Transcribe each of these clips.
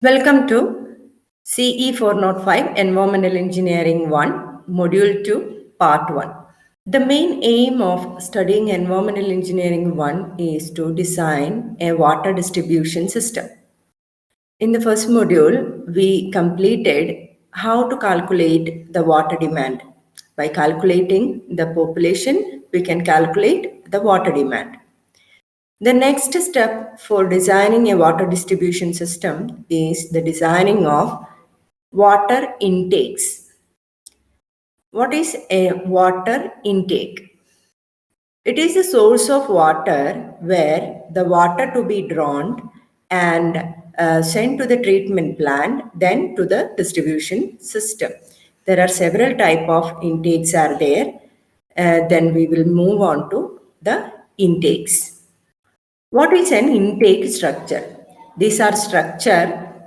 Welcome to CE 405 Environmental Engineering 1, Module 2, Part 1. The main aim of studying Environmental Engineering 1 is to design a water distribution system. In the first module, we completed how to calculate the water demand. By calculating the population, we can calculate the water demand. The next step for designing a water distribution system is the designing of water intakes. What is a water intake? It is a source of water where the water to be drawn and sent to the treatment plant, then to the distribution system. There are several type of intakes are there. Then we will move on to the intakes. What is an intake structure? These are structure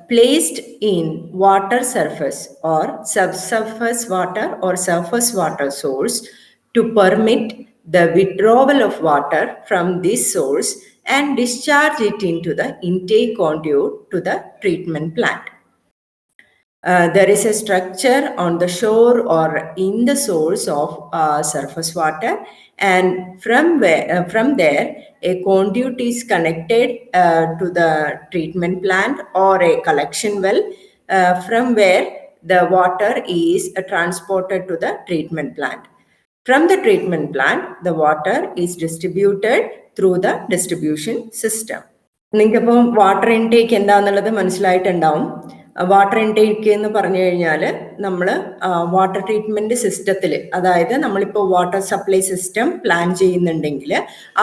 placed in water surface or subsurface water or surface water source to permit the withdrawal of water from this source and discharge it into the intake conduit to the treatment plant. There is a structure on the shore or in the source of surface water, and from there a conduit is connected to the treatment plant or a collection well, from where the water is transported to the treatment plant. From the treatment plant, the water is distributed through the distribution system. നിങ്ങൾക്കിപ്പം water intake എന്താണെന്നുള്ളത് മനസ്സിലായിട്ടുണ്ടാവും. Water intake എന്ന് പറഞ്ഞു കഴിഞ്ഞാൽ നമ്മൾ water treatment സിസ്റ്റത്തിൽ, അതായത് നമ്മളിപ്പോൾ വാട്ടർ സപ്ലൈ സിസ്റ്റം പ്ലാൻ ചെയ്യുന്നുണ്ടെങ്കിൽ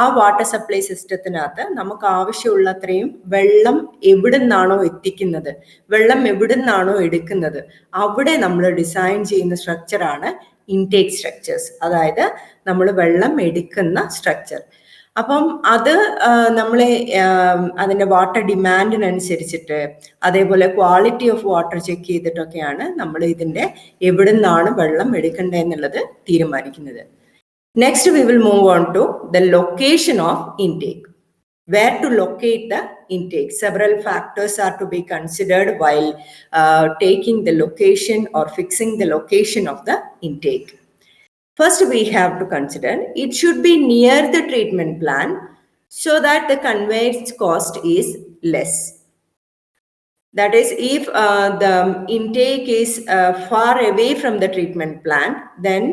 ആ വാട്ടർ സപ്ലൈ സിസ്റ്റത്തിനകത്ത് നമുക്ക് ആവശ്യമുള്ളത്രയും വെള്ളം എവിടെ നിന്നാണോ എത്തിക്കുന്നത്, വെള്ളം എവിടെ നിന്നാണോ എടുക്കുന്നത്, അവിടെ നമ്മൾ ഡിസൈൻ ചെയ്യുന്ന സ്ട്രക്ചറാണ് ഇൻടേക്ക് സ്ട്രക്ചേഴ്സ്, അതായത് നമ്മൾ വെള്ളം എടുക്കുന്ന സ്ട്രക്ചർ. അപ്പം അത് നമ്മളെ അതിൻ്റെ വാട്ടർ ഡിമാൻഡിനനുസരിച്ചിട്ട് അതേപോലെ ക്വാളിറ്റി ഓഫ് വാട്ടർ ചെക്ക് ചെയ്തിട്ടൊക്കെയാണ് നമ്മൾ ഇതിൻ്റെ എവിടെ നിന്നാണ് വെള്ളം എടുക്കേണ്ടതെന്നുള്ളത് തീരുമാനിക്കുന്നത്. Next we will move on to the location of intake. Where to locate the intake? Several factors are to be considered while taking the location or fixing the location of the intake. First, we have to consider it should be near the treatment plant so that the conveyance cost is less. That is, if the intake is far away from the treatment plant, then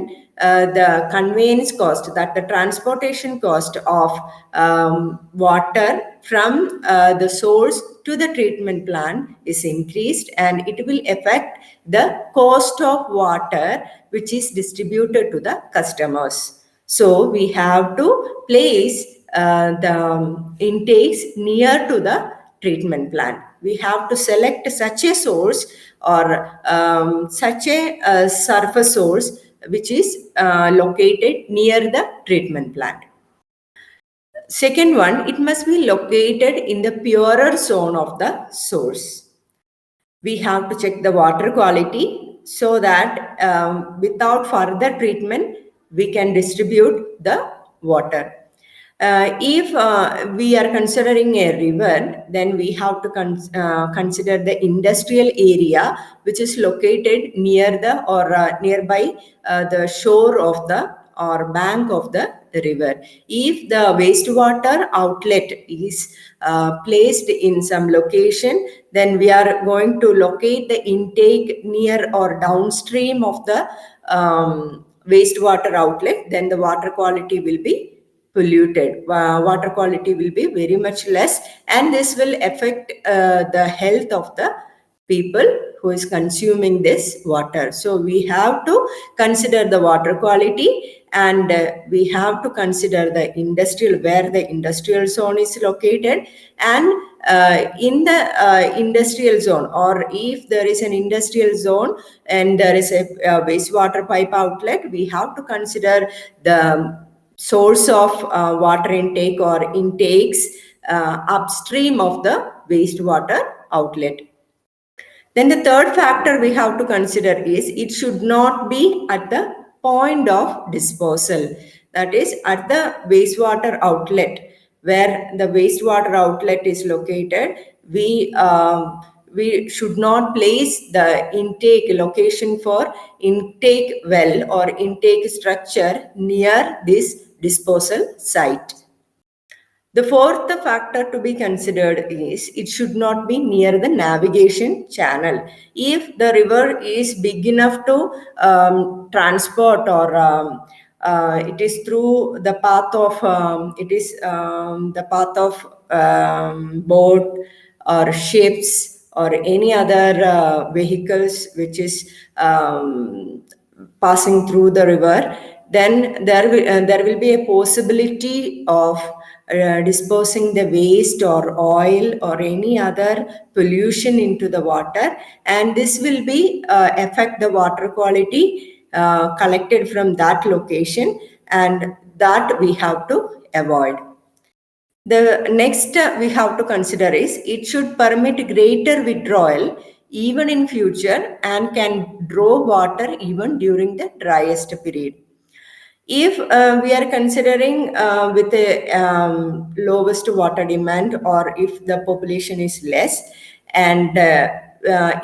the conveyance cost, that the transportation cost of water from the source to the treatment plant is increased, and it will affect the cost of water which is distributed to the customers. So we have to place the intakes near to the treatment plant. We have to select such a source or such a surface source which is located near the treatment plant. Second one, it must be located in the purer zone of the source. We have to check the water quality so that without further treatment, we can distribute the water. If we are considering a river, then we have to consider the industrial area which is located near the or nearby the shore of the or bank of the river. If the wastewater outlet is placed in some location, then we are going to locate the intake near or downstream of the wastewater outlet. Then the water quality will be polluted. Water quality will be very much less, and this will affect the health of the people who is consuming this water. So we have to consider the water quality, and we have to consider the industrial, where the industrial zone is located, and in the industrial zone, or if there is an industrial zone and there is a wastewater pipe outlet, we have to consider the source of water intake or intakes upstream of the wastewater outlet. Then the third factor we have to consider is it should not be at the point of disposal. That is, at the wastewater outlet, where the wastewater outlet is located, we should not place the intake location for intake well or intake structure near this disposal site. The fourth factor to be considered is it should not be near the navigation channel. If the river is big enough to transport or it is through the path of boat or ships or any other vehicles which is passing through the river, then there will be a possibility of disposing the waste or oil or any other pollution into the water, and this will be affect the water quality collected from that location, and that we have to avoid. The next we have to consider is it should permit greater withdrawal even in future and can draw water even during the driest period. If we are considering with a lowest water demand, or if the population is less, and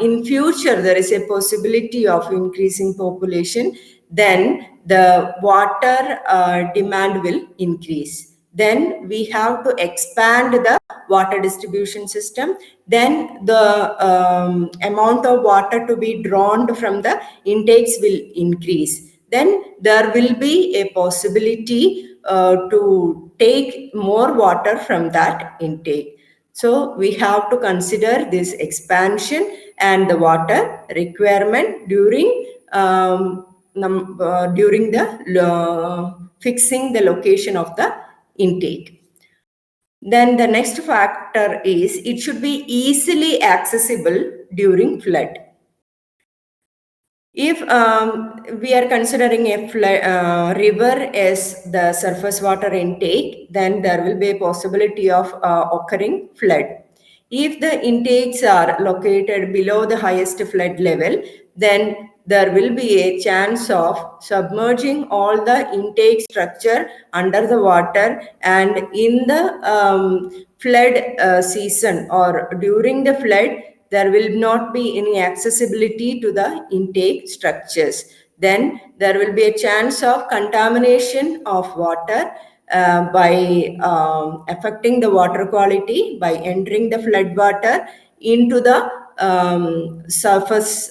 in future there is a possibility of increasing population, then the water demand will increase. Then we have to expand the water distribution system. Then the amount of water to be drawn from the intakes will increase. Then there will be a possibility to take more water from that intake. So we have to consider this expansion and the water requirement during the fixing the location of the intake. Then the next factor is it should be easily accessible during flood. If we are considering a river as the surface water intake, then there will be a possibility of occurring flood. If the intakes are located below the highest flood level, then there will be a chance of submerging all the intake structure under the water, and in the flood season or during the flood, there will not be any accessibility to the intake structures. Then there will be a chance of contamination of water by affecting the water quality by entering the flood water into the surface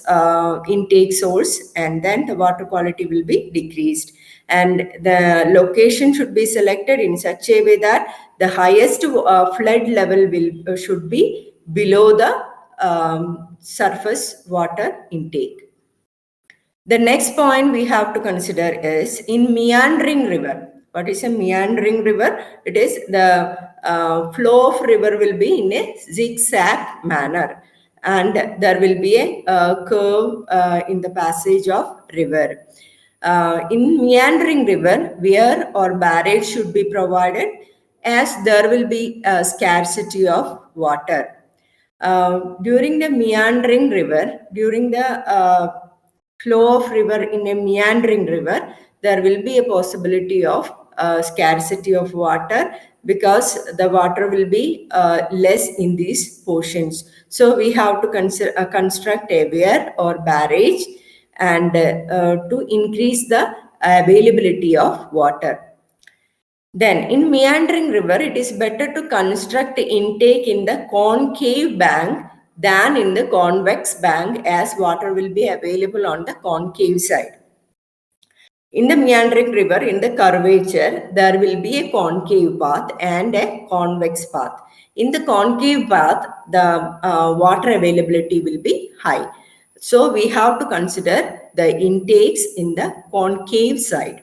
intake source, and then the water quality will be decreased. And the location should be selected in such a way that the highest flood level should be below the surface water intake. The next point we have to consider is in meandering river. What is a meandering river? It is the flow of river will be in a zigzag manner, and there will be a curve in the passage of river. In meandering river, weir or barrage should be provided, as there will be a scarcity of water. During the meandering river, during the flow of river in a meandering river, there will be a possibility of scarcity of water, because the water will be less in these portions. So we have to construct a weir or barrage, and to increase the availability of water. Then in meandering river, it is better to construct intake in the concave bank than in the convex bank, as water will be available on the concave side. In the meandering river, in the curvature, there will be a concave path and a convex path. In the concave path, the water availability will be high. So we have to consider the intakes in the concave side.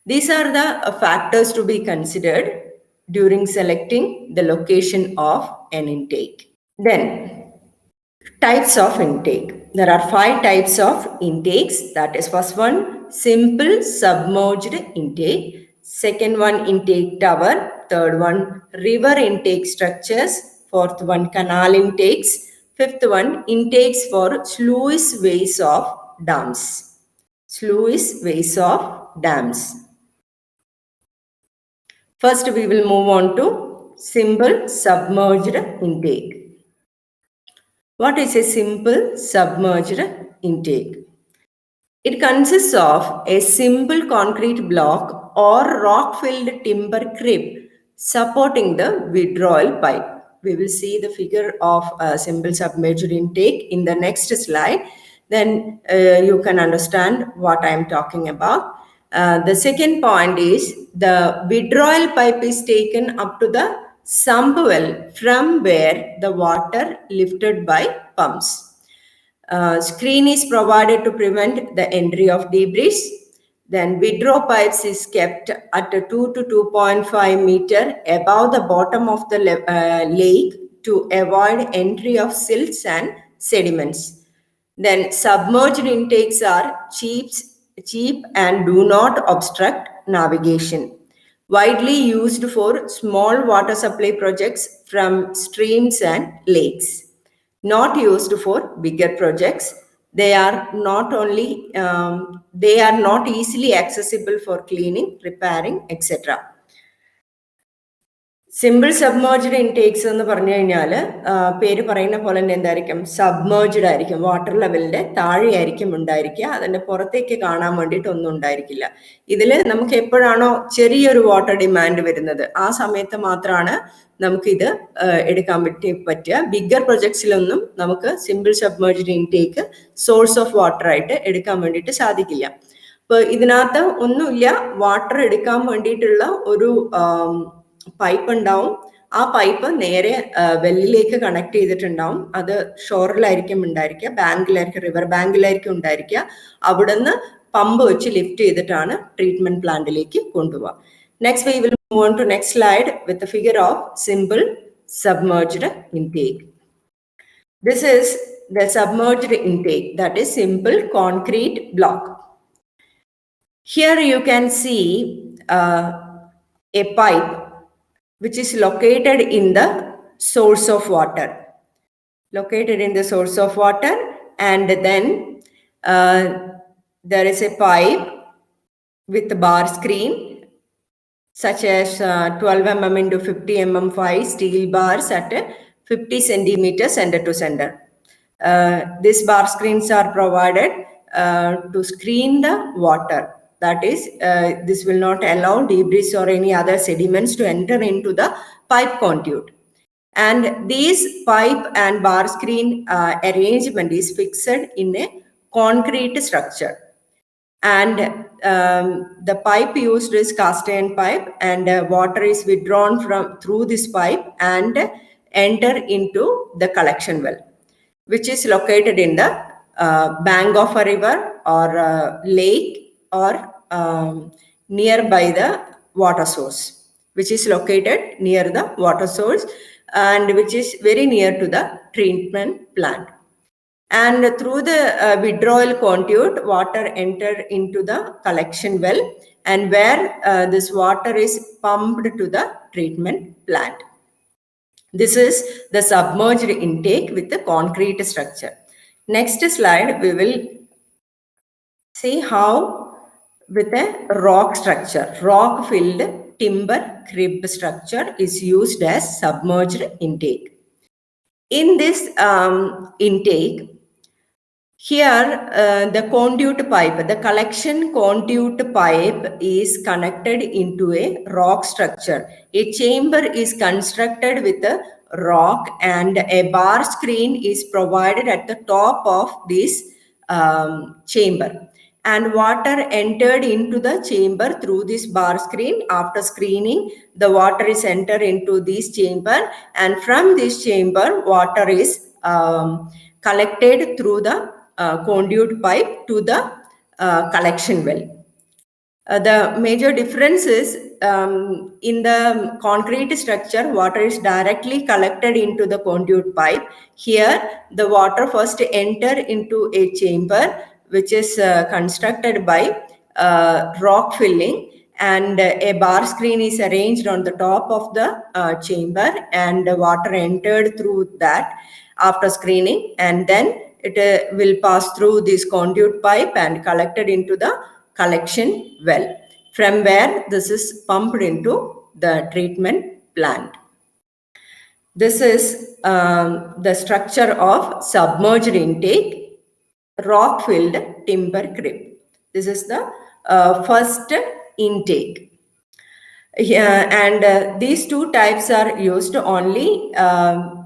These are the factors to be considered during selecting the location of an intake. Then, types of intake. There are 5 types of intakes. That is, first one, simple submerged intake. Second one, intake tower. Third one, river intake structures. Fourth one, canal intakes. Fifth one, intakes for sluice ways of dams. Sluice ways of dams. First, we will move on to simple submerged intake. What is a simple submerged intake? It consists of a simple concrete block or rock-filled timber crib supporting the withdrawal pipe. We will see the figure of a simple submerged intake in the next slide. Then you can understand what I am talking about. The second point is the withdrawal pipe is taken up to the sump well from where the water lifted by pumps. Screen is provided to prevent the entry of debris. Then withdraw pipes is kept at 2 to 2.5 meter above the bottom of the lake to avoid entry of silts and sediments. Then submerged intakes are cheap and do not obstruct navigation. Widely used for small water supply projects from streams and lakes. Not used for bigger projects. They are not easily accessible for cleaning, repairing, etc. Simple submerged intakes എന്ന് പറഞ്ഞു കഴിഞ്ഞാൽ പേര് പറയുന്ന പോലെ തന്നെ എന്തായിരിക്കും, submerged ആയിരിക്കും, water ലെവലിന്റെ താഴെയായിരിക്കും ഉണ്ടായിരിക്കുക, അതിന്റെ പുറത്തേക്ക് കാണാൻ വേണ്ടിയിട്ട് ഒന്നും ഉണ്ടായിരിക്കില്ല. ഇതിൽ നമുക്ക് എപ്പോഴാണോ ചെറിയൊരു വാട്ടർ ഡിമാൻഡ് വരുന്നത് ആ സമയത്ത് മാത്രമാണ് നമുക്കിത് എടുക്കാൻ പറ്റുക. ബിഗർ പ്രൊജക്ട്സിലൊന്നും നമുക്ക് simple submerged intake source of water ആയിട്ട് എടുക്കാൻ വേണ്ടിയിട്ട് സാധിക്കില്ല. അപ്പോൾ ഇതിനകത്ത് ഒന്നുമില്ല, വാട്ടർ എടുക്കാൻ വേണ്ടിയിട്ടുള്ള ഒരു പൈപ്പ് ഉണ്ടാവും. ആ പൈപ്പ് നേരെ വെല്ലിലേക്ക് കണക്ട് ചെയ്തിട്ടുണ്ടാവും. അത് ഷോറിലായിരിക്കും ഉണ്ടായിരിക്കുക, ബാങ്കിലായിരിക്കും, റിവർ ബാങ്കിലായിരിക്കും ഉണ്ടായിരിക്കുക. അവിടുന്ന് പമ്പ് വെച്ച് ലിഫ്റ്റ് ചെയ്തിട്ടാണ് ട്രീറ്റ്മെന്റ് പ്ലാന്റിലേക്ക് കൊണ്ടുപോവുക. Next we will move on to next slide with the figure of simple submerged intake. This is the submerged intake, that is simple concrete block. Here you can see a pipe which is located in the source of water. And then there is a pipe with bar screen such as 12 mm into 50 mm 5 steel bars at 50 centimeters center to center. These bar screens are provided to screen the water. That is, this will not allow debris or any other sediments to enter into the pipe conduit. And these pipe and bar screen arrangement is fixed in a concrete structure. And the pipe used is cast iron pipe, and water is withdrawn through this pipe and enter into the collection well, which is located in the bank of a river or lake or nearby the water source, which is located near the water source and which is very near to the treatment plant. And through the withdrawal conduit, water enter into the collection well, and where this water is pumped to the treatment plant. This is the submerged intake with the concrete structure. Next slide, we will see how with a rock structure, rock-filled timber crib structure is used as submerged intake. In this intake, here the conduit pipe, the collection conduit pipe is connected into a rock structure. A chamber is constructed with a rock and a bar screen is provided at the top of this chamber. And water entered into the chamber through this bar screen. After screening, the water is entered into this chamber, and from this chamber, water is collected through the conduit pipe to the collection well. The major difference is in the concrete structure, water is directly collected into the conduit pipe. Here, the water first enter into a chamber which is constructed by rock filling, and a bar screen is arranged on the top of the chamber, and the water entered through that after screening, and then it will pass through this conduit pipe and collected into the collection well, from where this is pumped into the treatment plant. This is the structure of submerged intake, rock-filled timber crypt. This is the first intake. Yeah, and these two types are used only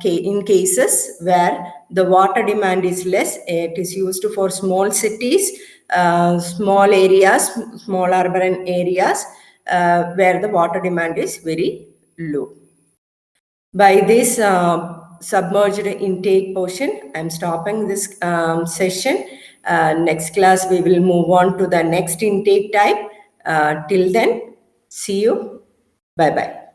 in cases where the water demand is less. It is used for small cities, small areas, small urban areas where the water demand is very low. By this submerged intake portion, I'm stopping this session. Next class, we will move on to the next intake type. Till then, see you. Bye-bye.